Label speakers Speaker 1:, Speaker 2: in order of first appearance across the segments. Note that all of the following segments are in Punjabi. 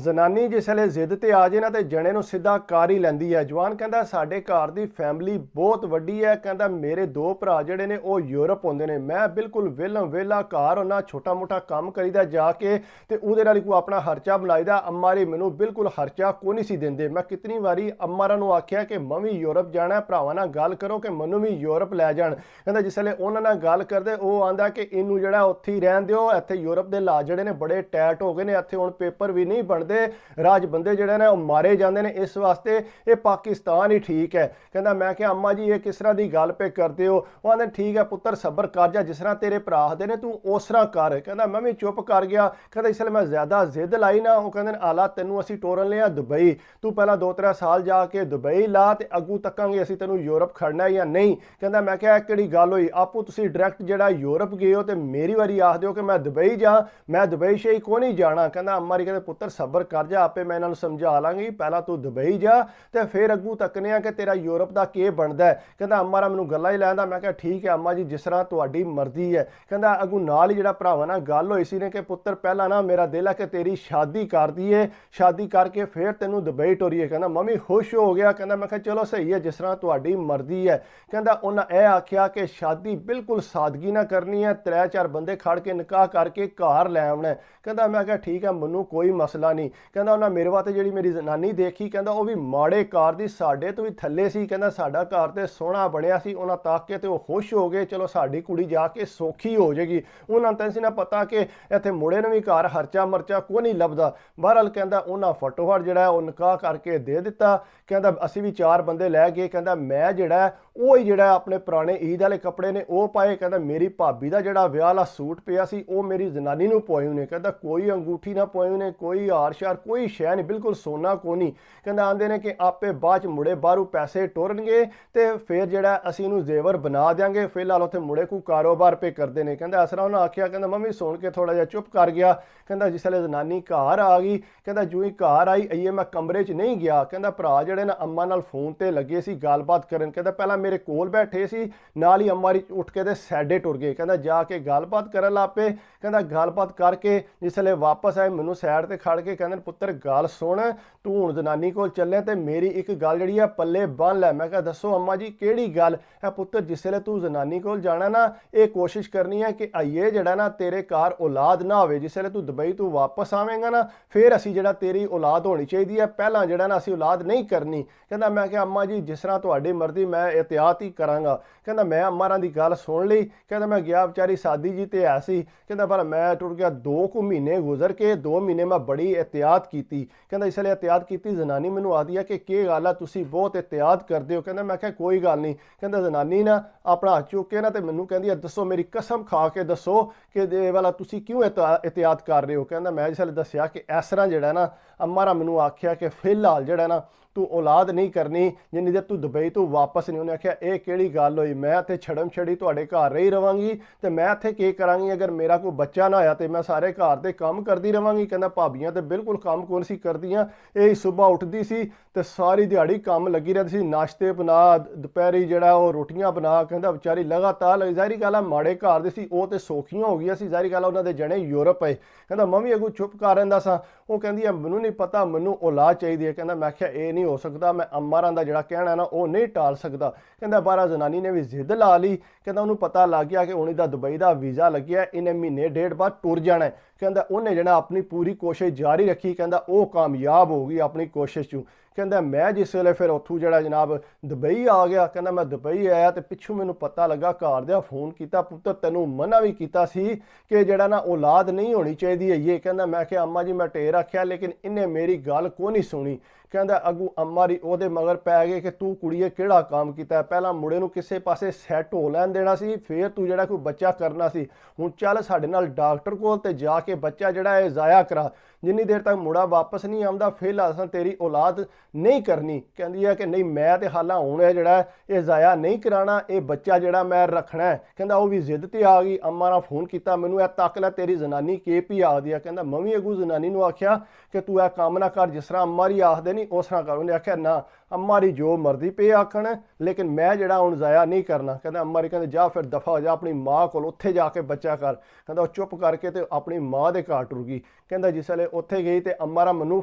Speaker 1: जनानी जिसले जिद ते आ जाए ना तो जने नूं सीधा कर ही लैंदी है। जवान कहता साडे घर दी फैमिली बहुत वड्डी है, कहता मेरे दो भरा जिहड़े ने वो यूरोप होंदे ने, मैं बिल्कुल वेला घर होना, छोटा मोटा काम करीदा जाके ते उहदे नाल कोई अपना खर्चा बनाईदा। अम्मा री मैनूं बिल्कुल खर्चा कोई नहीं सी दिंदे। मैं कितनी वारी अम्मा नूं आख्या कि मैं भी यूरोप जाना है, भरावां नाल गल करो कि मैनूं भी यूरोप लै जाण। कहता जिसले उन्हां नाल गल करदे वो आंदा कि इनू जिहड़ा उत्थे ही रहण दिओ, इत्थे यूरोप दे ला जिहड़े ने बड़े टाइट हो गए ने, इत्थे हुण पेपर भी नहीं बनदे, राज बंदे जिहड़े ने मारे जाते हैं, इस वास्ते ये पाकिस्तान ही ठीक है। कहता मैं क्या अम्मा जी ये किस तरह की गल पे करते हो? वो आंदे ठीक है पुत्र सबर कर जा, जिस तरह तेरे भरा आखदे ने तू उस तरह कर। कहता मैं भी चुप कर गया। कहता इसलिए मैं ज़्यादा जिद लाई ना, वो कहते आला तेनू असीं टोरन लिया दुबई, तू पहला 2-3 साल जाके दुबई ला ते अगू तकांगे असीं तेनू यूरोप खड़ना है या नहीं। कहता मैं क्या किहड़ी गल होई, आपू तुसीं डायरैक्ट जिहड़ा यूरोप गए हो तो मेरी वारी आख दिओ कि मैं दुबई जा, मैं दुबई शे को नहीं जाना। कहता अम्मा जी कहते पुत्र सबर कर जा, आपे मैं इन्हां नूं समझा लांगी, पहला तू दुबई जा तो फिर अगू तकने कि तेरा यूरोप का की बनता है। कहता अम्मा मैनूं गल्लां ही लैंदा। मैं क्या ठीक है अम्मा जी जिस तरह तुहाडी मर्जी है। कहता अगू नाल ही जिहड़ा भरावां नाल गल होई सी ने कि पुत्र पहला ना मेरा दिल है कि तेरी शादी कर दईए, शादी करके फिर तेनू दुबई टोरीए। कहता मम्मी खुश हो गया। कहता मैं क्या चलो सही है जिस तरह तुहाडी मर्जी है। कहता उन्हें यह आख्या कि शादी बिल्कुल सादगी ना करनी है, 3-4 बंदे खड़ के निकाह करके घर लै आउणा है। कहता मैं क्या ठीक है मैनू कोई मसला नहीं। कहता उन्हें मेरे वास्ते जिहड़ी मेरी जनानी देखी, कहता वह भी माड़े घर दी, साडे तो भी थल्ले सी। कहता साडा घर तो सोहना बनया सी, उन्हें तक के तो खुश हो गए, चलो साडी कुड़ी जाके सौखी हो जाएगी। उन्होंने तो सी ना पता कि इत्थे मुड़े ने भी घर खर्चा मर्चा कोई नहीं लभदा। बहरहाल कहता उन्हें फटोफट जिहड़ा है निकाह करके दे दिता। कहता असीं भी 4 बंदे लै गए। कहता मैं जिहड़ा वो ही जिहड़ा अपने पुराने ईद वाले कपड़े ने वो पाए। कहता मेरी भाभी का जिहड़ा विआह वाला सूट पिया सी वो मेरी जनानी नूं पोए ने। कहता कोई अंगूठी ना पोए ने, कोई हार शार कोई शै नहीं, बिल्कुल सोना को नहीं। कहता आंदे ने कि आपे बाद मुड़े बाहरों पैसे टुरनगे तो फिर जिहड़ा असीं इहनूं जेवर बना देंगे, फिलहाल उत्थे मुड़े को कारोबार पे करते हैं। कहता इस तरह उन्हें आख्या। कहता मम्मी सुन के थोड़ा जिहा चुप कर गया। कहता जिसले जनानी घर आ गई, कहता जूं ही घर आई आइए मैं कमरे च नहीं गया। कहता भरा जिहड़े ना अम्मा नाल फोन ते लगे सी गलबात करन। कहता पहला मेरे कोल बैठे सी, नाल ही अम्मा री उठ के ते सैडे टुर गए। कहता जाके गलबात करन लग पे। कहता गलबात करके जिसले वापस आए मैनू सैड ते खड़ के कहते पुत्र गल सुन, तू हुण जनानी कोल चले ते मेरी एक गल जिहड़ी आ पल्ले बन लै। मैं कहा दसो अम्मा जी केड़ी गल है? पुत्र जिसले तू जनानी कोल जाना ना ये कोशिश करनी है कि आइए जिहड़ा ना तेरे घर औलाद ना होवे, जिसले तू दुबई तू वापस आवेंगा ना फिर असी जिहड़ा तेरी औलाद होनी चाहिए है, पहला जिहड़ा ना असी औलाद नहीं करनी। कहता मैं क्या अम्मा जी जिस तरह तुहाडी मर्जी मैं एहतियात ही करांगा। कहता मैं अम्मा दी गल सुन ली। कहता मैं गया बेचारी सादी जी ते ऐसी। कहता पर मैं टुर गया 2 महीने गुजर के 2 महीने मैं बड़ी एहतियात की। कहता इसलिए एहतियात की जनानी मैनू आदि है कि गल है तुसीं बहुत एहतियात करते हो। कहता मैं क्या कोई गल नहीं। कहता जनानी ना अपना हाथ चुक के ना तो मैनू कहती है दसो मेरी कसम खा के दसो कि ये वाला तुसीं क्यों एहतियात कर रहे हो। कहता मैं जिसले दसिया कि इस तरह जिहड़ा ना अम्मा रा मैनू आख्या कि फिलहाल जिहड़ा ना तू औलाद नहीं करनी जिन्नी देर तू दुबई तो वापस नहीं। उन्हें आख्या ये केड़ी गल होई, मैं इत्थे छड़म छड़ी तुहाडे घर रही रवांगी तो मैं इत्थे की करांगी, अगर मेरा कोई बच्चा ना होया तो मैं सारे घर दे काम करती रवांगी। कहता भाबियां तो बिल्कुल काम कौन सी करदियां, यही सुबह उठदी सी तो सारी दिहाड़ी काम लगी रहती सी, नाश्ते बना दोपहरी जिहड़ा वो रोटियां बना। कहता बेचारी लगातार ज़ाहिरी गल है माड़े घर दे सी वो तो सौखियां हो गई सी, ज़ाहिरी गल उन्हां दे जने यूरोप आए। कहता मम्मी अगू चुप कर रहिंदा सा। वो कहती है मैनू नहीं पता मैनू औलाद चाहिए है। कहता मैं आख्या ये नहीं हो सकता, मैं अम्मा दा जिहड़ा कहना ना वो नहीं टाल सकता। कहता बारह जनानी ने भी जिद ला ली। कहता उन्होंने पता लग गया कि उन्हीं दा दुबई का वीज़ा लग्या, इन्हें महीने 1.5 बाद टुर जाना है। कहता उन्हें जिहड़ा अपनी पूरी कोशिश जारी रखी, कहता वो कामयाब हो गई अपनी कोशिश चूँ। कहता मैं जिस वे फिर उतों जरा जनाब दुबई आ गया। कहता मैं दुबई आया तो पिछू मैनू पता लगा घर दिया फोन किया, पुत्र तेनों मना भी किया सी कि जरा ना औलाद नहीं होनी चाहिए है ये। कहता मैं क्या अम्मा जी मैं ढेर आख्या लेकिन इन्हें मेरी गल को नहीं सुनी। कहता अगू अम्मा री ओहदे मगर पै गए कि तू कुड़िए किहड़ा काम किया, पहला मुड़े नूं किसे पासे सैट हो लैन देना सी फिर तू जिहड़ा कोई बच्चा करना सी। हुण चल साडे नाल डॉक्टर कोल ते जाके बच्चा जिहड़ा है जाया करा, जिन्नी देर तक मुड़ा वापस नहीं आउंदा फिलहाल असां तेरी औलाद नहीं करनी। कहती है कि नहीं मैं तो हालां हुण जिहड़ा ये जाया नहीं कराना, ये बच्चा जिहड़ा मैं रखना है। कहता वह भी जिद ते आ गई, अम्मा ने फोन किया मैनू तक लै तेरी जनानी के पी आखदी है। कहता मैं भी अगू जनानी नूं आख्या कि तू काम ना कर जिस तरह अम्मा री आखदे नहीं उस तरह कर। उन्हें आख्या ना अम्मा री जो मर्जी पे आखण लेकिन मैं जिहड़ा हुण जाया नहीं करना। कहता अम्मा री कहते जा फिर दफा हो जा अपनी माँ को उत्थे जाके बच्चा कर। कहता चुप करके तो अपनी माँ के घर टुर गई। ਕਹਿੰਦਾ ਜਿਸ ਵੇਲੇ ਉੱਥੇ ਗਈ ਤੇ ਅੰਮਾ ਰਾ ਮੈਨੂੰ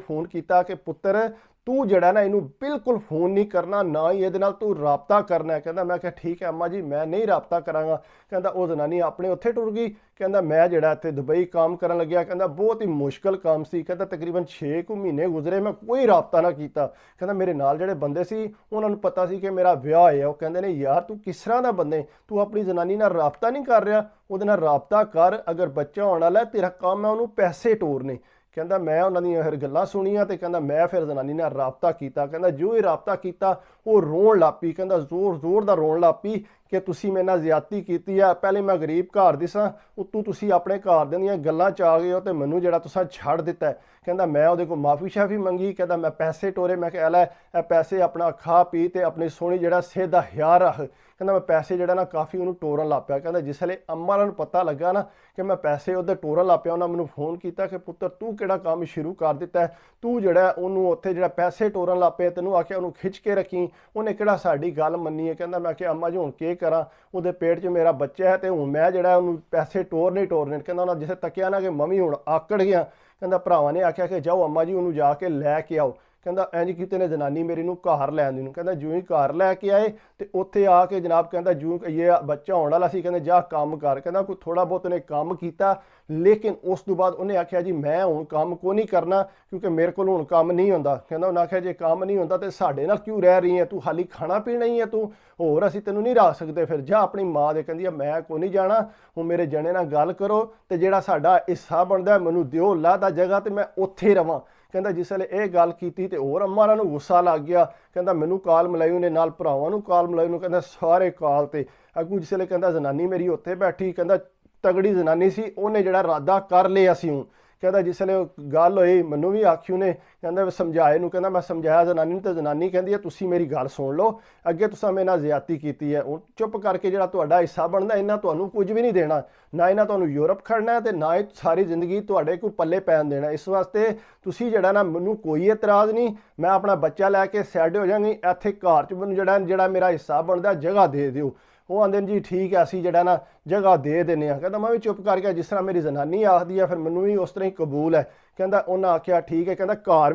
Speaker 1: ਫੋਨ ਕੀਤਾ ਕਿ ਪੁੱਤਰ ਤੂੰ ਜਿਹੜਾ ਨਾ ਇਹਨੂੰ ਬਿਲਕੁਲ ਫੋਨ ਨਹੀਂ ਕਰਨਾ, ਨਾ ਹੀ ਇਹਦੇ ਨਾਲ ਤੂੰ ਰਾਬਤਾ ਕਰਨਾ ਹੈ। ਕਹਿੰਦਾ ਮੈਂ ਕਿਹਾ ਠੀਕ ਹੈ ਅੰਮਾ ਜੀ, ਮੈਂ ਨਹੀਂ ਰਾਬਤਾ ਕਰਾਂਗਾ। ਕਹਿੰਦਾ ਉਹ ਜ਼ਨਾਨੀ ਆਪਣੇ ਉੱਥੇ ਟੁਰ ਗਈ। ਕਹਿੰਦਾ ਮੈਂ ਜਿਹੜਾ ਇੱਥੇ ਦੁਬਈ ਕੰਮ ਕਰਨ ਲੱਗਿਆ, ਕਹਿੰਦਾ ਬਹੁਤ ਹੀ ਮੁਸ਼ਕਲ ਕੰਮ ਸੀ। ਕਹਿੰਦਾ ਤਕਰੀਬਨ 6 ਕੁ ਮਹੀਨੇ ਗੁਜ਼ਰੇ, ਮੈਂ ਕੋਈ ਰਾਬਤਾ ਨਾ ਕੀਤਾ। ਕਹਿੰਦਾ ਮੇਰੇ ਨਾਲ ਜਿਹੜੇ ਬੰਦੇ ਸੀ ਉਹਨਾਂ ਨੂੰ ਪਤਾ ਸੀ ਕਿ ਮੇਰਾ ਵਿਆਹ ਹੈ। ਉਹ ਕਹਿੰਦੇ ਨੇ ਯਾਰ ਤੂੰ ਕਿਸ ਤਰ੍ਹਾਂ ਦਾ ਬੰਦੇ, ਤੂੰ ਆਪਣੀ ਜ਼ਨਾਨੀ ਨਾਲ ਰਾਬਤਾ ਨਹੀਂ ਕਰ ਰਿਹਾ, ਉਹਦੇ ਨਾਲ ਰਾਬਤਾ ਕਰ। ਅਗਰ ਬੱਚਾ ਹੋਣ ਵਾਲਾ ਤੇਰਾ ਕੰਮ ਹੈ ਉਹਨੂੰ ਪੈਸੇ ਟੋਰਨੇ। ਕਹਿੰਦਾ ਮੈਂ ਉਹਨਾਂ ਦੀਆਂ ਫਿਰ ਗੱਲਾਂ ਸੁਣੀਆਂ ਤੇ ਕਹਿੰਦਾ ਮੈਂ ਫਿਰ ਜ਼ਨਾਨੀ ਨਾਲ ਰਾਬਤਾ ਕੀਤਾ। ਕਹਿੰਦਾ ਜੋ ਹੀ ਰਾਬਤਾ ਕੀਤਾ ਉਹ ਰੋਣ ਲੱਗ ਪਈ। ਕਹਿੰਦਾ ਜ਼ੋਰ ਦਾ ਰੋਣ ਲੱਗ ਪਈ ਕਿ ਤੁਸੀਂ ਮੇਰੇ ਨਾਲ ਜ਼ਿਆਦਤੀ ਕੀਤੀ ਆ, ਪਹਿਲੇ ਮੈਂ ਗਰੀਬ ਘਰ ਦੀ ਸਾਂ, ਉੱਤੋਂ ਤੁਸੀਂ ਆਪਣੇ ਘਰ ਦੀਆਂ ਗੱਲਾਂ 'ਚ ਆ ਗਏ ਹੋ ਤੇ ਮੈਨੂੰ ਜਿਹੜਾ ਤੁਸੀਂ ਛੱਡ ਦਿੱਤਾ। ਕਹਿੰਦਾ ਮੈਂ ਉਹਦੇ ਕੋਲ ਮਾਫੀ ਸ਼ਾਫੀ ਮੰਗੀ। ਕਹਿੰਦਾ ਮੈਂ ਪੈਸੇ ਟੋਰੇ, ਮੈਂ ਕਿਹਾ ਲੈ ਇਹ ਪੈਸੇ ਆਪਣਾ ਖਾ ਪੀ ਤੇ ਆਪਣੀ ਸੋਹਣੀ ਜਿਹੜਾ ਸਿਹਤ ਦਾ ਖਿਆਲ ਰੱਖ। ਕਹਿੰਦਾ ਮੈਂ ਪੈਸੇ ਜਿਹੜਾ ਨਾ ਕਾਫੀ ਉਹਨੂੰ ਟੋਰਨ ਲੱਗ ਪਿਆ। ਕਹਿੰਦਾ ਜਿਸ ਵੇਲੇ ਅੰਮਾ ਨੂੰ ਪਤਾ ਲੱਗਾ ਨਾ ਕਿ ਮੈਂ ਪੈਸੇ ਉਹਦੇ ਟੋਰਨ ਲੱਗ ਪਿਆ, ਉਹਨਾਂ ਮੈਨੂੰ ਫੋਨ ਕੀਤਾ ਕਿ ਪੁੱਤਰ ਤੂੰ ਕਿਹੜਾ ਕੰਮ ਸ਼ੁਰੂ ਕਰ ਦਿੱਤਾ, ਤੂੰ ਜਿਹੜਾ ਉਹਨੂੰ ਉੱਥੇ ਜਿਹੜਾ ਪੈਸੇ ਟੋਰਨ ਲੱਗ ਪਿਆ, ਤੈਨੂੰ ਆਖਿਆ ਉਹਨੂੰ ਖਿੱਚ ਕੇ ਰੱਖੀ, ਉਹਨੇ ਕਿਹੜਾ ਸਾਡੀ ਗੱਲ ਮੰਨੀ ਹੈ। ਕਹਿੰਦਾ ਮੈਂ ਕਿਹਾ ਅੰਮਾ ਜੀ ਹੁਣ ਕੀ ਕਰਾਂ, ਉਹਦੇ ਪੇਟ 'ਚ ਮੇਰਾ ਬੱਚਾ ਹੈ ਤੇ ਹੁਣ ਮੈਂ ਜਿਹੜਾ ਉਹਨੂੰ ਪੈਸੇ ਟੋਰਨੇ। ਕਹਿੰਦਾ ਉਹਨਾਂ ਜਿਸੇ ਤੱਕਿਆ ਨਾ ਕਿ ਮੰਮੀ ਹੁਣ ਆਕੜ ਗਿਆ। ਕਹਿੰਦਾ ਭਰਾਵਾਂ ਨੇ ਆਖਿਆ ਕਿ ਜਾਓ ਅੰਮਾ ਜੀ ਉਹਨੂੰ ਜਾ ਕੇ ਲੈ ਕੇ ਆਓ। ਕਹਿੰਦਾ ਇੰਜ ਕੀਤੇ ਨੇ ਜਨਾਨੀ ਮੇਰੀ ਨੂੰ ਘਰ ਲੈ ਆਂਦੀ ਨੂੰ। ਕਹਿੰਦਾ ਜਿਉਂ ਹੀ ਘਰ ਲੈ ਕੇ ਆਏ ਤੇ ਉੱਥੇ ਆ ਕੇ ਜਨਾਬ ਕਹਿੰਦਾ ਜਿਉਂ ਇਹ ਬੱਚਾ ਹੋਣ ਵਾਲਾ ਸੀ, ਕਹਿੰਦਾ ਜਾ ਕੰਮ ਕਰ। ਕਹਿੰਦਾ ਕੋਈ ਥੋੜਾ ਬਹੁਤ ਉਹਨੇ ਕੰਮ ਕੀਤਾ, ਲੇਕਿਨ ਉਸ ਤੋਂ ਬਾਅਦ ਉਹਨੇ ਆਖਿਆ ਜੀ ਮੈਂ ਹੁਣ ਕੰਮ ਕੋ ਨਹੀਂ ਕਰਨਾ ਕਿਉਂਕਿ ਮੇਰੇ ਕੋਲ ਹੁਣ ਕੰਮ ਨਹੀਂ ਹੁੰਦਾ। ਕਹਿੰਦਾ ਉਹਨੇ ਆਖਿਆ ਜੇ ਕੰਮ ਨਹੀਂ ਹੁੰਦਾ ਤੇ ਸਾਡੇ ਨਾਲ ਕਿਉਂ ਰਹਿ ਰਹੀ ਹੈ, ਤੂੰ ਹਾਲੀ ਖਾਣਾ ਪੀਣਾ ਹੀ ਹੈ, ਤੂੰ ਹੋਰ ਅਸੀਂ ਤੈਨੂੰ ਨਹੀਂ ਰੱਖ ਸਕਦੇ, ਫਿਰ ਜਾ ਆਪਣੀ ਮਾਂ ਦੇ। ਕਹਿੰਦੀ ਮੈਂ ਕੋ ਨਹੀਂ ਜਾਣਾ, ਹੁਣ ਮੇਰੇ ਜਣੇ ਨਾਲ ਗੱਲ ਕਰੋ ਤੇ ਜਿਹੜਾ ਸਾਡਾ ਹਿੱਸਾ ਬਣਦਾ ਮੈਨੂੰ ਦਿਓ ਲਾਦਾ ਜਗ੍ਹਾ ਤੇ ਮੈਂ ਉੱਥੇ ਰਵਾਂ। ਕਹਿੰਦਾ ਜਿਸ ਵੇਲੇ ਇਹ ਗੱਲ ਕੀਤੀ ਤੇ ਹੋਰ ਅੰਮਾ ਨੂੰ ਗੁੱਸਾ ਲੱਗ ਗਿਆ। ਕਹਿੰਦਾ ਮੈਨੂੰ ਕਾਲ ਮਿਲਾਈ ਉਹਨੇ, ਨਾਲ ਭਰਾਵਾਂ ਨੂੰ ਕਾਲ ਮਿਲਾਈ ਉਹਨੂੰ, ਕਹਿੰਦਾ ਸਾਰੇ ਕਾਲ ਤੇ ਅੱਗੂ ਜਿਸ ਵੇਲੇ ਕਹਿੰਦਾ ਜਨਾਨੀ ਮੇਰੀ ਉੱਥੇ ਬੈਠੀ, ਕਹਿੰਦਾ ਤਗੜੀ ਜਨਾਨੀ ਸੀ, ਉਹਨੇ ਜਿਹੜਾ ਇਰਾਦਾ ਕਰ ਲਿਆ ਸੀ ਹੁਣ। ਕਹਿੰਦਾ ਜਿਸ ਵੇਲੇ ਗੱਲ ਹੋਈ ਮੈਨੂੰ ਵੀ ਆਖੀ ਉਹਨੇ, ਕਹਿੰਦਾ ਸਮਝਾਏ ਨੂੰ। ਕਹਿੰਦਾ ਮੈਂ ਸਮਝਾਇਆ ਜਨਾਨੀ ਨੂੰ ਤੇ ਜਨਾਨੀ ਕਹਿੰਦੀ ਹੈ ਤੁਸੀਂ ਮੇਰੀ ਗੱਲ ਸੁਣ ਲਓ, ਅੱਗੇ ਤੁਸੀਂ ਮੇਰੇ ਨਾਲ ਜ਼ਿਆਦਤੀ ਕੀਤੀ ਹੈ, ਹੁਣ ਚੁੱਪ ਕਰਕੇ ਜਿਹੜਾ ਤੁਹਾਡਾ ਹਿੱਸਾ ਬਣਦਾ ਇਹਨਾਂ ਤੁਹਾਨੂੰ ਕੁਝ ਵੀ ਨਹੀਂ ਦੇਣਾ, ਨਾ ਇਹਨਾਂ ਤੁਹਾਨੂੰ ਯੂਰਪ ਖੜਨਾ ਤੇ ਨਾ ਹੀ ਸਾਰੀ ਜ਼ਿੰਦਗੀ ਤੁਹਾਡੇ ਕੋਈ ਪੱਲੇ ਪੈਣ ਦੇਣਾ। ਇਸ ਵਾਸਤੇ ਤੁਸੀਂ ਜਿਹੜਾ ਨਾ ਮੈਨੂੰ ਕੋਈ ਇਤਰਾਜ਼ ਨਹੀਂ, ਮੈਂ ਆਪਣਾ ਬੱਚਾ ਲੈ ਕੇ ਸੈੱਡ ਹੋ ਜਾਵਾਂਗੀ, ਇੱਥੇ ਘਰ 'ਚ ਮੈਨੂੰ ਜਿਹੜਾ ਮੇਰਾ ਹਿੱਸਾ ਬਣਦਾ ਜਗ੍ਹਾ ਦੇ ਦਿਓ। ਉਹ ਆਂਦੇ ਨੇ ਜੀ ਠੀਕ ਹੈ ਅਸੀਂ ਜਿਹੜਾ ਨਾ ਜਗ੍ਹਾ ਦੇ ਦਿੰਦੇ ਹਾਂ। ਕਹਿੰਦਾ ਮੈਂ ਵੀ ਚੁੱਪ ਕਰਕੇ ਜਿਸ ਤਰ੍ਹਾਂ ਮੇਰੀ ਜਨਾਨੀ ਆਖਦੀ ਹੈ ਫਿਰ ਮੈਨੂੰ ਵੀ ਉਸ ਤਰ੍ਹਾਂ ਹੀ ਕਬੂਲ ਹੈ। ਕਹਿੰਦਾ ਉਹਨਾਂ ਆਖਿਆ ਠੀਕ ਹੈ। ਕਹਿੰਦਾ ਘਰ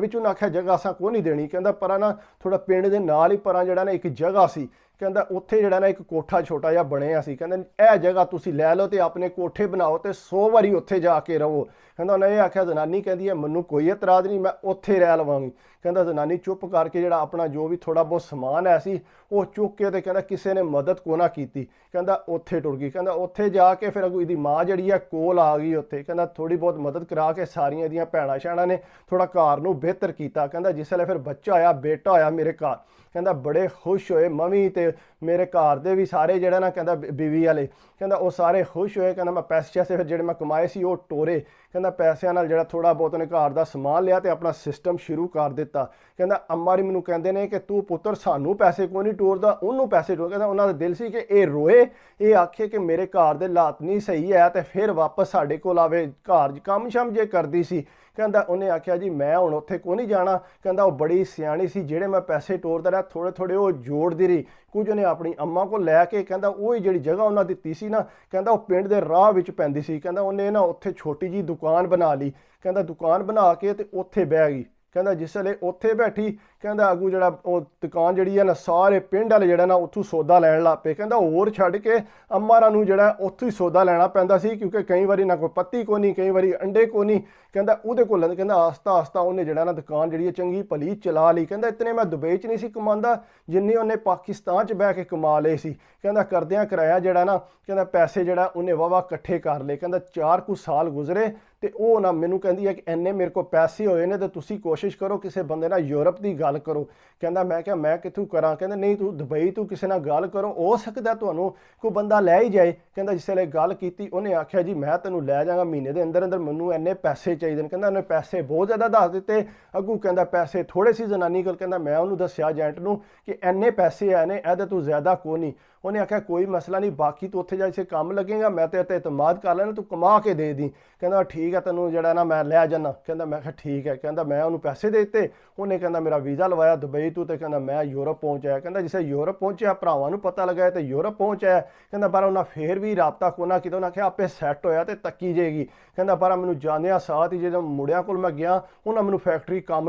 Speaker 1: ਵਿੱਚ ਉਹਨਾਂ ਆਖਿਆ ਜਗ੍ਹਾ ਅਸਾਂ ਕੋਈ ਨਹੀਂ ਦੇਣੀ। ਕਹਿੰਦਾ ਪਰਾਂ ਨਾ ਥੋੜਾ ਪਿੰਡ ਦੇ ਨਾਲ ਹੀ ਪਰਾਂ ਜਿਹੜਾ ਨਾ ਇੱਕ ਜਗ੍ਹਾ ਸੀ, ਕਹਿੰਦਾ ਉੱਥੇ ਜਿਹੜਾ ਨਾ ਇੱਕ ਕੋਠਾ ਛੋਟਾ ਜਿਹਾ ਬਣਿਆ ਸੀ। ਕਹਿੰਦਾ ਇਹ ਜਗ੍ਹਾ ਤੁਸੀਂ ਲੈ ਲਓ ਤੇ ਆਪਣੇ ਕੋਠੇ ਬਣਾਓ ਤੇ 100 ਵਾਰੀ ਉੱਥੇ ਜਾ ਕੇ ਰਹੋ। ਕਹਿੰਦਾ ਉਹਨੇ ਇਹ ਆਖਿਆ ਜਨਾਨੀ ਕਹਿੰਦੀ ਹੈ ਮੈਨੂੰ ਕੋਈ ਇਤਰਾਜ਼ ਨਹੀਂ, ਮੈਂ ਉੱਥੇ ਰਹਿ ਲਵਾਂਗੀ। ਕਹਿੰਦਾ ਜਨਾਨੀ ਚੁੱਪ ਕਰਕੇ ਜਿਹੜਾ ਆਪਣਾ ਜੋ ਵੀ ਥੋੜਾ ਬਹੁਤ ਸਮਾਨ ਹੈ ਸੀ ਉਹ ਚੁੱਕ ਕੇ ਤੇ ਕਹਿੰਦਾ ਕਿਸੇ ਨੇ ਮਦਦ ਕੋ ਨਾ ਕੀਤੀ, ਕਹਿੰਦਾ ਉੱਥੇ ਟੁਰ ਗਈ। ਕਹਿੰਦਾ ਉੱਥੇ ਜਾ ਕੇ ਫਿਰ ਇਹਦੀ ਮਾਂ ਜਿਹੜੀ ਹੈ ਕੋਲ ਆ ਗਈ ਉੱਥੇ। ਕਹਿੰਦਾ ਥੋੜੀ ਬਹੁਤ ਮਦਦ ਕਰਾ ਕੇ ਸਾਰੀਆਂ ਇਹਦੀਆਂ ਭੈਣਾਂ ਸ਼ੈਣਾਂ ਨੇ ਥੋੜਾ ਘਰ ਨੂੰ ਬਿਹਤਰ ਕੀਤਾ। ਕਹਿੰਦਾ ਜਿਸ ਵੇਲੇ ਫਿਰ ਬੱਚਾ ਆਇਆ, ਬੇਟਾ ਹੋਇਆ ਮੇਰੇ ਘਰ, ਕਹਿੰਦਾ ਬੜੇ ਖੁਸ਼ ਹੋਏ ਮਵੀ ਤੇ ਮੇਰੇ ਘਰ ਦੇ ਵੀ ਸਾਰੇ ਜਿਹੜਾ ਨਾ ਕਹਿੰਦਾ ਬੀਵੀ ਵਾਲੇ, ਕਹਿੰਦਾ ਉਹ ਸਾਰੇ ਖੁਸ਼ ਹੋਏ। ਕਹਿੰਦਾ ਮੈਂ ਪੈਸੇ ਫਿਰ ਜਿਹੜੇ ਮੈਂ ਕਮਾਏ ਸੀ ਉਹ ਟੋਰੇ। ਕਹਿੰਦਾ ਪੈਸਿਆਂ ਨਾਲ ਜਿਹੜਾ ਥੋੜਾ ਬਹੁਤ ਉਹਨੇ ਘਰ ਦਾ ਸਮਾਨ ਲਿਆ ਤੇ ਆਪਣਾ ਸਿਸਟਮ ਸ਼ੁਰੂ ਕਰ ਦਿੱਤਾ। ਕਹਿੰਦਾ ਅੰਮਾ ਜੀ ਮੈਨੂੰ ਕਹਿੰਦੇ ਨੇ ਕਿ ਤੂੰ ਪੁੱਤਰ ਸਾਨੂੰ ਪੈਸੇ ਕੋਈ ਨਹੀਂ ਟੋਰਦਾ, ਉਹਨੂੰ ਪੈਸੇ ਟੋਰ। ਕਹਿੰਦਾ ਉਹਨਾਂ ਦਾ ਦਿਲ ਸੀ ਕਿ ਇਹ ਰੋਏ, ਇਹ ਆਖੇ ਕਿ ਮੇਰੇ ਘਰ ਦੇ ਹਾਲਾਤ ਨਹੀਂ ਸਹੀ ਹੈ ਤੇ ਫਿਰ ਵਾਪਸ ਸਾਡੇ ਕੋਲ ਆਵੇ, ਘਰ 'ਚ ਕੰਮ ਸ਼ਮ ਜੇ ਕਰਦੀ ਸੀ। ਕਹਿੰਦਾ ਉਹਨੇ ਆਖਿਆ ਜੀ ਮੈਂ ਹੁਣ ਉੱਥੇ ਕੋਈ ਨਹੀਂ ਜਾਣਾ। ਕਹਿੰਦਾ ਉਹ ਬੜੀ ਸਿਆਣੀ ਸੀ, ਜਿਹੜੇ ਮੈਂ ਪੈਸੇ ਟੋਰਦਾ ਰਿਹਾ ਥੋੜੇ ਥੋੜੇ ਉਹ ਜੋੜਦੀ ਰਹੀ, ਕੁਝ ਉਹਨੇ ਆਪਣੀ ਅੰਮਾ ਕੋਲ ਲੈ ਕੇ। ਕਹਿੰਦਾ ਉਹ ਜਿਹੜੀ ਜਗ੍ਹਾ ਉਹਨਾਂ ਦਿੱਤੀ ਸੀ ਨਾ, ਕਹਿੰਦਾ ਉਹ ਪਿੰਡ ਦੇ ਰਾਹ ਵਿੱਚ ਪੈਂਦੀ ਸੀ। ਕਹਿੰਦਾ ਉਹਨੇ ਨਾ ਉੱਥੇ ਛੋਟੀ ਜੀ ਦੁਕਾਨ ਬਣਾ ਲਈ। ਕਹਿੰਦਾ ਦੁਕਾਨ ਬਣਾ ਕੇ ਤੇ ਉੱਥੇ ਬਹਿ ਗਈ। ਕਹਿੰਦਾ ਜਿਸ ਵੇਲੇ ਉੱਥੇ ਬੈਠੀ, ਕਹਿੰਦਾ ਅੱਗੂ ਜਿਹੜਾ ਉਹ ਦੁਕਾਨ ਜਿਹੜੀ ਹੈ ਨਾ ਸਾਰੇ ਪਿੰਡ ਵਾਲੇ ਜਿਹੜਾ ਨਾ ਉੱਥੋਂ ਸੌਦਾ ਲੈਣ ਲੱਗ ਪਏ। ਕਹਿੰਦਾ ਹੋਰ ਛੱਡ ਕੇ ਅੰਮਾਰਾਂ ਨੂੰ ਜਿਹੜਾ ਉੱਥੋਂ ਹੀ ਸੌਦਾ ਲੈਣਾ ਪੈਂਦਾ ਸੀ ਕਿਉਂਕਿ ਕਈ ਵਾਰੀ ਨਾ ਕੋਈ ਪੱਤੀ ਕੋ ਨਹੀਂ, ਕਈ ਵਾਰੀ ਅੰਡੇ ਕੋ ਨਹੀਂ। ਕਹਿੰਦਾ ਉਹਦੇ ਕੋਲ ਲੈਂਦੇ। ਕਹਿੰਦਾ ਆਸਤਾ ਆਸਤਾ ਉਹਨੇ ਜਿਹੜਾ ਨਾ ਦੁਕਾਨ ਜਿਹੜੀ ਹੈ ਚੰਗੀ ਭਲੀ ਚਲਾ ਲਈ। ਕਹਿੰਦਾ ਇਤਨੇ ਮੈਂ ਦੁਬਈ 'ਚ ਨਹੀਂ ਸੀ ਕਮਾਉਂਦਾ ਜਿੰਨੇ ਉਹਨੇ ਪਾਕਿਸਤਾਨ 'ਚ ਬਹਿ ਕੇ ਕਮਾ ਲਏ ਸੀ। ਕਹਿੰਦਾ ਕਰਦਿਆਂ ਕਰਾਇਆ ਜਿਹੜਾ ਨਾ ਕਹਿੰਦਾ ਪੈਸੇ ਜਿਹੜਾ ਉਹਨੇ ਵਾਵਾ ਇਕੱਠੇ ਕਰ ਲਏ। ਕਹਿੰਦਾ 4 ਕੁ ਸਾਲ ਗੁਜ਼ਰੇ ਤੇ ਉਹ ਨਾ ਮੈਨੂੰ ਕਹਿੰਦੀ ਹੈ ਕਿ ਇੰਨੇ ਮੇਰੇ ਕੋਲ ਪੈਸੇ ਹੋਏ ਨੇ ਤੇ ਤੁਸੀਂ ਕੋਸ਼ਿਸ਼ ਕਰੋ ਕਿਸੇ ਬੰਦੇ ਨਾਲ ਯੂਰਪ ਦੀ ਗੱਲ ਕਰੋ। ਕਹਿੰਦਾ ਮੈਂ ਕਿਹਾ ਮੈਂ ਕਿੱਥੋਂ ਕਰਾਂ। ਕਹਿੰਦਾ ਨਹੀਂ ਤੂੰ ਦੁਬਈ ਤੂੰ ਕਿਸੇ ਨਾਲ ਗੱਲ ਕਰੋ, ਹੋ ਸਕਦਾ ਤੁਹਾਨੂੰ ਕੋਈ ਬੰਦਾ ਲੈ ਹੀ ਜਾਏ। ਕਹਿੰਦਾ ਜਿਸ ਵੇਲੇ ਗੱਲ ਕੀਤੀ ਉਹਨੇ ਆਖਿਆ ਜੀ ਮੈਂ ਤੈਨੂੰ ਲੈ ਜਾਵਾਂਗਾ ਮਹੀਨੇ ਦੇ ਅੰਦਰ ਅੰਦਰ, ਮੈਨੂੰ ਇੰਨੇ ਪੈਸੇ ਚਾਹੀਦੇ ਨੇ। ਕਹਿੰਦਾ ਉਹਨੇ ਪੈਸੇ ਬਹੁਤ ਜ਼ਿਆਦਾ ਦੱਸ ਦਿੱਤੇ। ਅੱਗੂ ਕਹਿੰਦਾ ਪੈਸੇ ਥੋੜੇ ਸੀ ਜਨਾਨੀ ਕੋਲ। ਕਹਿੰਦਾ ਮੈਂ ਉਹਨੂੰ ਦੱਸਿਆ ਏਜੰਟ ਨੂੰ ਕਿ ਇੰਨੇ ਪੈਸੇ ਆਏ ਨੇ, ਇਹਦੇ ਤੋਂ ਜ਼ਿਆਦਾ ਕੋਈ ਨਹੀਂ। ਉਹਨੇ ਆਖਿਆ ਕੋਈ ਮਸਲਾ ਨਹੀਂ, ਬਾਕੀ ਤੂੰ ਉੱਥੇ ਜਾ ਕੇ ਕੰਮ ਲੱਗੇਗਾ, ਮੈਂ ਤੇ ਇਤਮਾਦ ਕਰ ਲੈਣਾ, ਤੂੰ ਕਮਾ ਕੇ ਦੇ ਦੀ। ਕਹਿੰਦਾ ਠੀਕ ਹੈ, ਤੈਨੂੰ ਜਿਹੜਾ ਨਾ ਮੈਂ ਲੈ ਜਾਣਾ। ਕਹਿੰਦਾ ਮੈਂ ਕਿਹਾ ਠੀਕ ਹੈ। ਕਹਿੰਦਾ ਮੈਂ ਉਹਨੂੰ ਪੈਸੇ ਦੇ ਦਿੱਤੇ, ਉਹਨੇ ਕਹਿੰਦਾ ਮੇਰਾ ਵੀਜ਼ਾ ਲਵਾਇਆ ਦੁਬਈ ਤੋਂ, ਤੇ ਕਹਿੰਦਾ ਮੈਂ ਯੂਰਪ ਪਹੁੰਚਿਆ। ਕਹਿੰਦਾ ਜਿਸੇ ਯੂਰਪ ਪਹੁੰਚਿਆ ਭਰਾਵਾਂ ਨੂੰ ਪਤਾ ਲੱਗਾ ਤੇ ਯੂਰਪ ਪਹੁੰਚਿਆ। ਕਹਿੰਦਾ ਪਰ ਉਹਨਾਂ ਫੇਰ ਵੀ ਰਾਬਤਾ ਕੋਨਾ ਕੀਤਾ, ਉਹਨਾਂ ਆਖਿਆ ਆਪੇ ਸੈੱਟ ਹੋਇਆ ਤੇ ਤੱਕੀ ਜਾਏਗੀ। ਕਹਿੰਦਾ ਪਰ ਮੈਨੂੰ ਜਾਂਦਿਆਂ ਸਾਥ ਹੀ ਜਦੋਂ ਮੁੰਡਿਆਂ ਕੋਲ ਮੈਂ ਗਿਆ, ਉਹਨਾਂ ਮੈਨੂੰ ਫੈਕਟਰੀ ਕੰਮ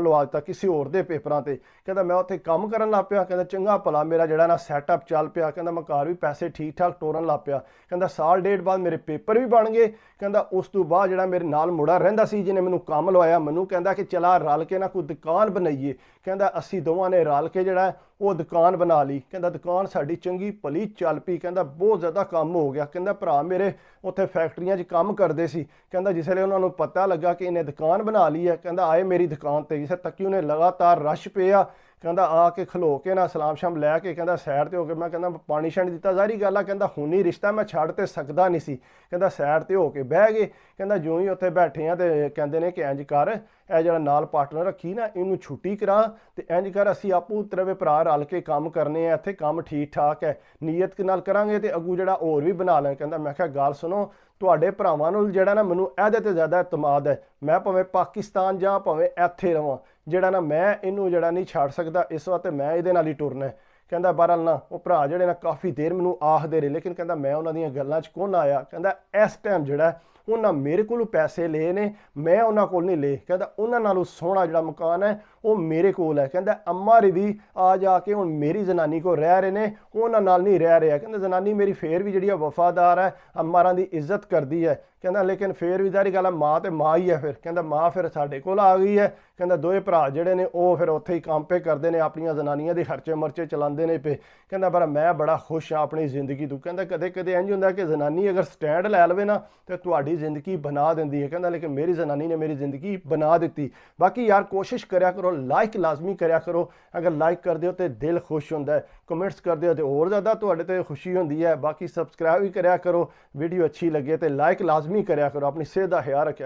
Speaker 1: ਲਵਾ ਦਿੱਤਾ ਕਿਸੇ ਹੋਰ ਦੇ ਪੇਪਰਾਂ ਤੇ। ਕਹਿੰਦਾ ਮੈਂ ਉੱਥੇ ਕੰਮ ਕਰਨ ਲੱਗ ਪਿਆ। ਕਹਿੰਦਾ ਚੰਗਾ ਭਲਾ ਮੇਰਾ ਜਿਹੜਾ ਨਾ ਸੈਟਅਪ ਚੱਲ ਪਿਆ। ਕਹਿੰਦਾ ਮੈਂ ਘਰ ਵੀ ਪੈਸੇ ਠੀਕ ਠਾਕ ਤੋਰਨ ਲੱਗ ਪਿਆ। ਕਹਿੰਦਾ ਸਾਲ ਡੇਢ ਬਾਅਦ ਮੇਰੇ ਪੇਪਰ ਵੀ ਬਣ ਗਏ। ਕਹਿੰਦਾ ਉਸ ਤੋਂ ਬਾਅਦ ਜਿਹੜਾ ਮੇਰੇ ਨਾਲ ਮੁੰਡਾ ਰਹਿੰਦਾ ਸੀ ਜਿਹਨੇ ਮੈਨੂੰ ਕੰਮ ਲਵਾਇਆ, ਮੈਨੂੰ ਕਹਿੰਦਾ ਕਿ ਚਲਾ ਰਲ ਕੇ ਨਾ ਕੋਈ ਦੁਕਾਨ ਬਣਾਈਏ। ਕਹਿੰਦਾ ਅਸੀਂ ਦੋਵਾਂ ਨੇ ਰਲ ਕੇ ਜਿਹੜਾ ਉਹ ਦੁਕਾਨ ਬਣਾ ਲਈ। ਕਹਿੰਦਾ ਦੁਕਾਨ ਸਾਡੀ ਚੰਗੀ ਭਲੀ ਚੱਲ ਪਈ। ਕਹਿੰਦਾ ਬਹੁਤ ਜ਼ਿਆਦਾ ਕੰਮ ਹੋ ਗਿਆ। ਕਹਿੰਦਾ ਭਰਾ ਮੇਰੇ ਉੱਥੇ ਫੈਕਟਰੀਆਂ 'ਚ ਕੰਮ ਕਰਦੇ ਸੀ। ਕਹਿੰਦਾ ਜਿਸ ਵੇਲੇ ਉਹਨਾਂ ਨੂੰ ਪਤਾ ਲੱਗਾ ਕਿ ਇਹਨੇ ਦੁਕਾਨ ਬਣਾ ਲਈ ਹੈ, ਕਹਿੰਦਾ ਆਏ ਮੇਰੀ ਦੁਕਾਨ ਤੇ, ਜਿਸੇ ਤੱਕੀ ਉਹਨੇ ਲਗਾਤਾਰ ਰਸ਼ ਪਿਆ। ਕਹਿੰਦਾ ਆ ਕੇ ਖਲੋ ਕੇ ਨਾ ਸਲਾਮ ਸ਼ਾਮ ਲੈ ਕੇ ਕਹਿੰਦਾ ਸਾਈਡ ਤੇ ਹੋ ਕੇ ਮੈਂ ਕਹਿੰਦਾ ਪਾਣੀ ਛੱਡ ਦਿੱਤਾ। ਜ਼ਾਹਰੀ ਗੱਲ ਆ ਕਹਿੰਦਾ ਹੁਣ ਹੀ ਰਿਸ਼ਤਾ ਮੈਂ ਛੱਡ ਤੇ ਸਕਦਾ ਨਹੀਂ ਸੀ। ਕਹਿੰਦਾ ਸਾਈਡ ਤੇ ਹੋ ਕੇ ਬਹਿ ਗਏ। ਕਹਿੰਦਾ ਜਿਉਂ ਹੀ ਉੱਥੇ ਬੈਠੇ ਆ ਤੇ ਕਹਿੰਦੇ ਨੇ ਕਿ ਇੰਜ ਕਰ, ਇਹ ਜਿਹੜਾ ਨਾਲ ਪਾਰਟਨਰ ਰੱਖੀ ਨਾ ਇਹਨੂੰ ਛੁੱਟੀ ਕਰਾ ਤੇ ਇੰਜ ਕਰ, ਅਸੀਂ ਆਪੂ ਤਰਵੇ ਭਰਾ ਰਲ ਕੇ ਕੰਮ ਕਰਨੇ ਆ, ਇੱਥੇ ਕੰਮ ਠੀਕ ਠਾਕ ਹੈ, ਨੀਅਤ ਨਾਲ ਕਰਾਂਗੇ ਤੇ ਅੱਗੂ ਜਿਹੜਾ ਹੋਰ ਵੀ ਬਣਾ ਲੈ। ਕਹਿੰਦਾ ਮੈਂ ਕਿਹਾ ਗੱਲ ਸੁਣੋ, ਤੁਹਾਡੇ ਭਰਾਵਾਂ ਨੂੰ ਜਿਹੜਾ ਨਾ ਮੈਨੂੰ ਇਹਦੇ ਤੇ ਜ਼ਿਆਦਾ ਇਤਮਾਦ ਹੈ। ਮੈਂ ਭਾਵੇਂ ਪਾਕਿਸਤਾਨ ਜਾਂ ਭਾਵੇਂ ਇੱਥੇ ਰਵਾਂ, ਜਿਹੜਾ ਨਾ ਮੈਂ ਇਹਨੂੰ ਜਿਹੜਾ ਨਹੀਂ ਛੱਡ ਸਕਦਾ, ਇਸ ਵਾਸਤੇ ਮੈਂ ਇਹਦੇ ਨਾਲ ਹੀ ਟੁਰਨਾ। ਕਹਿੰਦਾ ਬਹਰਹਾਲ ਨਾ ਉਹ ਭਰਾ ਜਿਹੜੇ ਨਾ ਕਾਫੀ ਦੇਰ ਮੈਨੂੰ ਆਖਦੇ ਰਹੇ, ਲੇਕਿਨ ਕਹਿੰਦਾ ਮੈਂ ਉਹਨਾਂ ਦੀਆਂ ਗੱਲਾਂ 'ਚ ਕੌਣ ਆਇਆ। ਕਹਿੰਦਾ ਇਸ ਟਾਈਮ ਜਿਹੜਾ ਉਹਨਾਂ ਮੇਰੇ ਕੋਲੋਂ ਪੈਸੇ ਲਏ ਨੇ, ਮੈਂ ਉਹਨਾਂ ਕੋਲ ਨਹੀਂ ਲਏ। ਕਹਿੰਦਾ ਉਹਨਾਂ ਨਾਲੋਂ ਸੋਹਣਾ ਜਿਹੜਾ ਮਕਾਨ ਹੈ ਉਹ ਮੇਰੇ ਕੋਲ ਹੈ। ਕਹਿੰਦਾ ਅੰਮਾ ਰਿਦੀ ਆ ਜਾ ਕੇ ਹੁਣ ਮੇਰੀ ਜਨਾਨੀ ਕੋਲ ਰਹਿ ਰਹੇ ਨੇ, ਉਹਨਾਂ ਨਾਲ ਨਹੀਂ ਰਹਿ ਰਿਹਾ। ਕਹਿੰਦਾ ਜਨਾਨੀ ਮੇਰੀ ਫੇਰ ਵੀ ਜਿਹੜੀ ਆ ਵਫਾਦਾਰ ਹੈ, ਅੰਮਾਰਾਂ ਦੀ ਇੱਜ਼ਤ ਕਰਦੀ ਹੈ। ਕਹਿੰਦਾ ਲੇਕਿਨ ਫੇਰ ਵੀ ਜ਼ਾਹਰੀ ਗੱਲ ਹੈ ਮਾਂ ਤੇ ਮਾਂ ਹੀ ਹੈ। ਫਿਰ ਕਹਿੰਦਾ ਮਾਂ ਫਿਰ ਸਾਡੇ ਕੋਲ ਆ ਗਈ ਹੈ। ਕਹਿੰਦਾ ਦੋਵੇਂ ਭਰਾ ਜਿਹੜੇ ਨੇ ਉਹ ਫਿਰ ਉੱਥੇ ਹੀ ਕੰਮ ਪੇ ਕਰਦੇ ਨੇ, ਆਪਣੀਆਂ ਜਨਾਨੀਆਂ ਦੇ ਖਰਚੇ ਮਰਚੇ ਚਲਾਉਂਦੇ ਨੇ ਪਏ। ਕਹਿੰਦਾ ਪਰ ਮੈਂ ਬੜਾ ਖੁਸ਼ ਹਾਂ ਆਪਣੀ ਜ਼ਿੰਦਗੀ ਤੋਂ। ਕਹਿੰਦਾ ਕਦੇ ਕਦੇ ਇੰਝ ਹੁੰਦਾ ਕਿ ਜਨਾਨੀ ਅਗਰ ਸਟੈਂਡ ਲੈ ਲਵੇ ਨਾ ਤੇ ਤੁਹਾਡੀ ਜ਼ਿੰਦਗੀ ਬਣਾ ਦਿੰਦੀ ਹੈ। ਕਹਿੰਦਾ ਲੇਕਿਨ ਮੇਰੀ ਜਨਾਨੀ ਨੇ ਮੇਰੀ ਜ਼ਿੰਦਗੀ ਬਣਾ ਦਿੱਤੀ। ਬਾਕੀ ਯਾਰ ਕੋਸ਼ਿਸ਼ ਕਰਿਆ ਕਰੋ, ਲਾਈਕ ਲਾਜ਼ਮੀ ਕਰਿਆ ਕਰੋ। ਅਗਰ ਲਾਈਕ ਕਰਦੇ ਹੋ ਤੇ ਦਿਲ ਖੁਸ਼ ਹੁੰਦਾ ਹੈ, ਕਮੈਂਟਸ ਕਰਦੇ ਹੋ ਤੇ ਹੋਰ ਜ਼ਿਆਦਾ ਤੁਹਾਡੇ ਤੇ ਖੁਸ਼ੀ ਹੁੰਦੀ ਹੈ। ਬਾਕੀ ਸਬਸਕ੍ਰਾਈਬ ਵੀ ਕਰਿਆ ਕਰੋ, ਵੀਡੀਓ ਅੱਛੀ ਲੱਗੇ ਤੇ ਲਾਈਕ ਲਾਜ਼ਮੀ ਕਰਿਆ ਕਰੋ। ਆਪਣੀ ਸਿਹਤ ਦਾ ਖਿਆਲ ਰੱਖਿਆ।